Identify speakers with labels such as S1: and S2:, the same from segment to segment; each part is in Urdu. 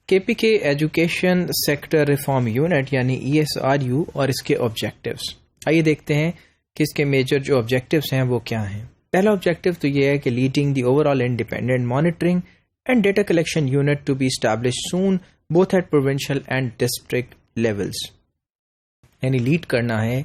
S1: KPK education sector reform unit یعنی ESRU اور اس کے آبجیکٹیوز. آئیے دیکھتے ہیں کہ اس کے میجر جو آبجیکٹیوز ہیں وہ کیا ہیں. پہلا آبجیکٹیو تو یہ ہے کہ leading the overall independent monitoring and data collection unit to be establish soon both at provincial and district levels. یعنی لیڈ کرنا ہے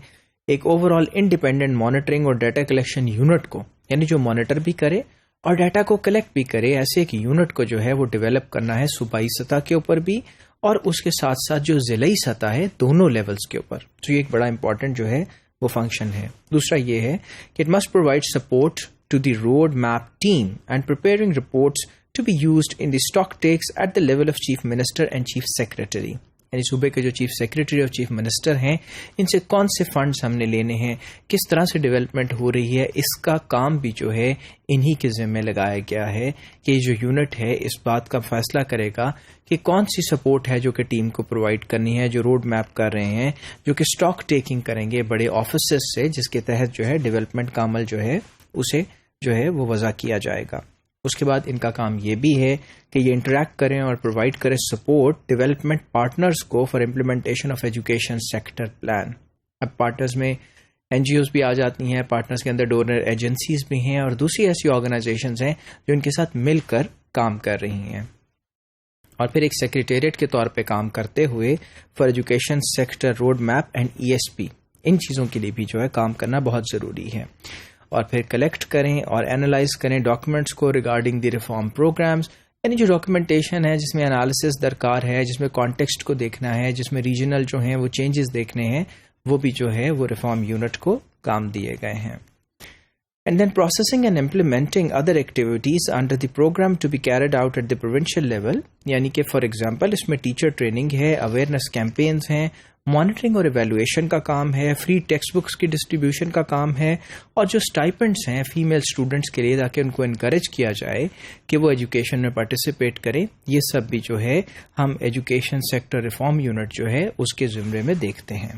S1: ایک اوور آل انڈیپینڈنٹ مانیٹرنگ اور ڈیٹا کلیکشن یونٹ کو، یعنی جو مانیٹر بھی کرے اور ڈیٹا کو کلیکٹ بھی کرے. ایسے ایک یونٹ کو جو ہے وہ ڈیولپ کرنا ہے صوبائی سطح کے اوپر بھی اور اس کے ساتھ ساتھ جو ضلعی سطح ہے دونوں لیولز کے اوپر. تو یہ ایک بڑا امپورٹنٹ جو ہے وہ فنکشن ہے. دوسرا یہ ہے کہ it must provide support to the road map team and preparing reports to be used in the stock takes at the level of chief minister and chief secretary. یعنی صوبے کے جو چیف سیکرٹری اور چیف منسٹر ہیں ان سے کون سے فنڈز ہم نے لینے ہیں، کس طرح سے ڈیولپمنٹ ہو رہی ہے، اس کا کام بھی جو ہے انہی کے ذمہ لگایا گیا ہے کہ یہ جو یونٹ ہے اس بات کا فیصلہ کرے گا کہ کون سی سپورٹ ہے جو کہ ٹیم کو پرووائڈ کرنی ہے، جو روڈ میپ کر رہے ہیں، جو کہ اسٹاک ٹیکنگ کریں گے بڑے آفیسز سے جس کے تحت جو ہے ڈیولپمنٹ کا عمل جو ہے اسے جو ہے وہ وضع کیا جائے گا. اس کے بعد ان کا کام یہ بھی ہے کہ یہ انٹریکٹ کریں اور پرووائڈ کریں سپورٹ ڈیولپمنٹ پارٹنرز کو for implementation of education sector plan. اب پارٹنرز میں NGOs بھی آ جاتی ہیں، پارٹنرز کے اندر ڈونر ایجنسیز بھی ہیں اور دوسری ایسی آرگنائزیشنز ہیں جو ان کے ساتھ مل کر کام کر رہی ہیں. اور پھر ایک سیکریٹریٹ کے طور پہ کام کرتے ہوئے for education sector road map and ESP ان چیزوں کے لیے بھی جو ہے کام کرنا بہت ضروری ہے. اور پھر کلیکٹ کریں اور اینالائز کریں ڈاکومنٹس کو ریگارڈنگ دی ریفارم پروگرامز. یعنی جو ڈاکومنٹیشن ہے جس میں انالیسس درکار ہے، جس میں کانٹیکسٹ کو دیکھنا ہے، جس میں ریجنل جو ہیں وہ چینجز دیکھنے ہیں، وہ بھی جو ہے وہ ریفارم یونٹ کو کام دیے گئے ہیں. And then processing and implementing other activities under the programme to be carried out at the provincial level. یعنی کہ فار ایگزامپل اس میں ٹیچر ٹریننگ ہے، اویئرنیس کیمپینز ہیں، مانیٹرنگ اور ایویلویشن کا کام ہے، فری ٹیکسٹ بکس کی ڈسٹریبیوشن کا کام ہے، اور جو اسٹائپنڈس ہیں فیمیل اسٹوڈنٹس کے لیے تاکہ ان کو انکریج کیا جائے کہ وہ ایجوکیشن میں پارٹیسپیٹ کریں، یہ سب بھی جو ہے ہم ایجوکیشن سیکٹر ریفارم یونٹ جو ہے اس کے زمرے میں دیکھتے ہیں.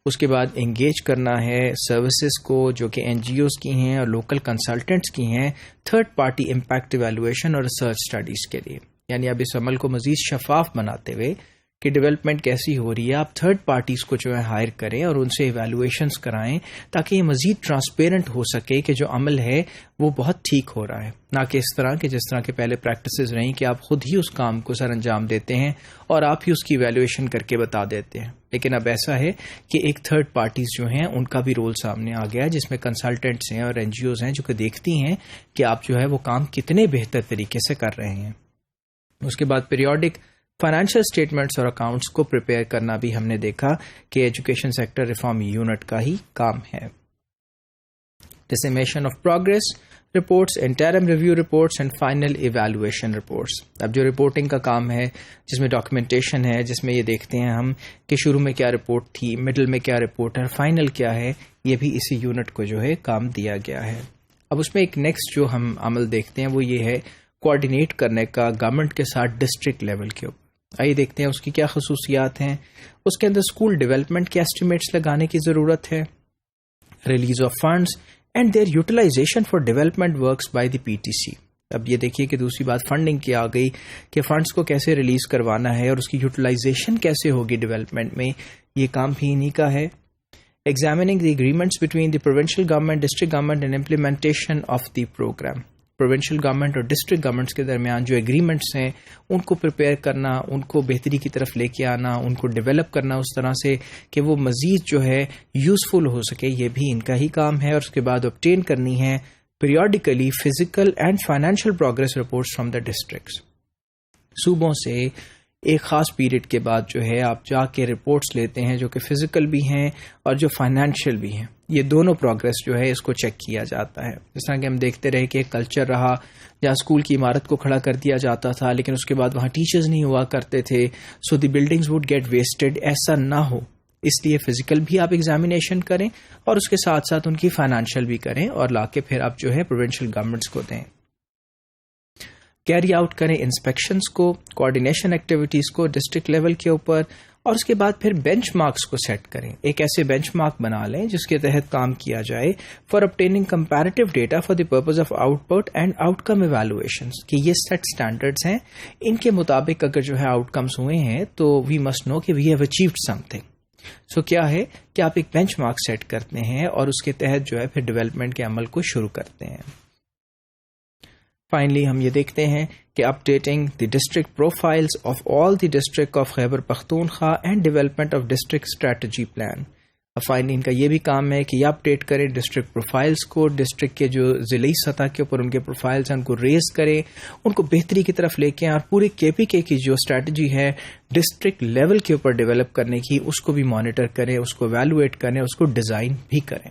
S1: اس کے بعد انگیج کرنا ہے سروسز کو جو کہ NGOs کی ہیں اور لوکل کنسلٹنٹس کی ہیں تھرڈ پارٹی امپیکٹ ایویلویشن اور ریسرچ اسٹڈیز کے لیے. یعنی اب اس عمل کو مزید شفاف بناتے ہوئے کہ ڈیولپمنٹ کیسی ہو رہی ہے، آپ تھرڈ پارٹیز کو جو ہے ہائر کریں اور ان سے ایویلویشنز کرائیں تاکہ یہ مزید ٹرانسپیرنٹ ہو سکے کہ جو عمل ہے وہ بہت ٹھیک ہو رہا ہے، نہ کہ اس طرح کہ جس طرح کے پہلے پریکٹسز رہیں کہ آپ خود ہی اس کام کو سر انجام دیتے ہیں اور آپ ہی اس کی ایویلویشن کر کے بتا دیتے ہیں. لیکن اب ایسا ہے کہ ایک تھرڈ پارٹیز جو ہیں ان کا بھی رول سامنے آ گیا جس میں کنسلٹنٹس ہیں اور NGOs ہیں جو کہ دیکھتی ہیں کہ آپ جو ہے وہ کام کتنے بہتر طریقے سے کر رہے ہیں. اس کے بعد پیریوڈک فائنینشیل اسٹیٹمنٹس اور اکاؤنٹس کو پریپیئر کرنا بھی ہم نے دیکھا کہ ایجوکیشن سیکٹر ریفارم یونٹ کا ہی کام ہے. Dissemination of progress reports, interim review reports and final evaluation reports. اب جو رپورٹنگ کا کام ہے جس میں ڈاکومنٹیشن ہے، جس میں یہ دیکھتے ہیں ہم کہ شروع میں کیا رپورٹ تھی، مڈل میں کیا رپورٹ ہے، فائنل کیا ہے، یہ بھی اسی یونٹ کو جو ہے کام دیا گیا ہے. اب اس میں ایک نیکسٹ جو ہم عمل دیکھتے ہیں وہ یہ ہے کوآرڈینیٹ کرنے کا گورنمنٹ کے ساتھ ڈسٹرکٹ لیول کے اوپر. آئیے دیکھتے ہیں اس کی کیا خصوصیات ہیں. اس کے اندر اسکول ڈیولپمنٹ کے ایسٹیمیٹس لگانے کی ضرورت ہے، release of funds and their utilisation for development works by the PTC. اب یہ دیکھیے کہ دوسری بات فنڈنگ کی آ گئی کہ فنڈز کو کیسے ریلیز کروانا ہے اور اس کی یوٹیلائزیشن کیسے ہوگی ڈیولپمنٹ میں، یہ کام بھی انہی کا ہے. Examining the agreements between the provincial government, district government and implementation of the programme. Provincial government اور ڈسٹرکٹ گورنمنٹس کے درمیان جو ایگریمنٹس ہیں ان کو پریپیئر کرنا، ان کو بہتری کی طرف لے کے آنا، ان کو ڈیولپ کرنا اس طرح سے کہ وہ مزید جو ہے یوزفل ہو سکے، یہ بھی ان کا ہی کام ہے. اور اس کے بعد آبٹین کرنی ہے periodically physical and financial progress reports from the districts. صوبوں سے ایک خاص پیریڈ کے بعد جو ہے آپ جا کے رپورٹس لیتے ہیں جو کہ فزیکل بھی ہیں اور جو فائنینشیل بھی ہیں. یہ دونوں پروگرس جو ہے اس کو چیک کیا جاتا ہے. جس طرح کہ ہم دیکھتے رہے کہ ایک کلچر رہا جہاں اسکول کی عمارت کو کھڑا کر دیا جاتا تھا لیکن اس کے بعد وہاں ٹیچرز نہیں ہوا کرتے تھے، سو دی بلڈنگز وڈ گیٹ ویسٹڈ. ایسا نہ ہو اس لیے فزیکل بھی آپ ایگزامینیشن کریں اور اس کے ساتھ ساتھ ان کی فائنینشیل بھی کریں اور لا کے پھر آپ جو ہے پروونشل گورنمنٹس کو دیں. کیری آؤٹ کریں انسپیکشنز کو، کوآرڈینیشن ایکٹیویٹیز کو ڈسٹرکٹ لیول کے اوپر اور اس کے بعد پھر بینچ مارکس کو سیٹ کریں. ایک ایسے بینچ مارک بنا لیں جس کے تحت کام کیا جائے for obtaining comparative data for the purpose of output and outcome evaluations, کہ یہ سیٹ اسٹینڈرڈس ہیں, ان کے مطابق اگر جو ہے آؤٹ کمس ہوئے ہیں تو وی مسٹ نو کہ we have achieved something. So کیا ہے کہ آپ ایک بینچ مارک سیٹ کرتے ہیں اور اس کے تحت جو ہے پھر ڈیولپمنٹ کے عمل کو شروع کرتے ہیں. فائنلی ہم یہ دیکھتے ہیں کہ updating the district profiles of all the district of Khyber Pakhtunkhwa and development of district strategy plan. Finally ان کا یہ بھی کام ہے کہ یہ اپڈیٹ کریں ڈسٹرکٹ پروفائلز کو, ڈسٹرکٹ کے جو ضلعی سطح کے اوپر ان کے پروفائلز ہیں ان کو ریز کریں, ان کو بہتری کی طرف لے کے آئیں, اور پورے KPK کی جو اسٹریٹجی ہے ڈسٹرکٹ لیول کے اوپر ڈیولپ کرنے کی اس کو بھی مانیٹر کریں, اس کو ایویلویٹ کریں, اس کو ڈیزائن بھی کریں.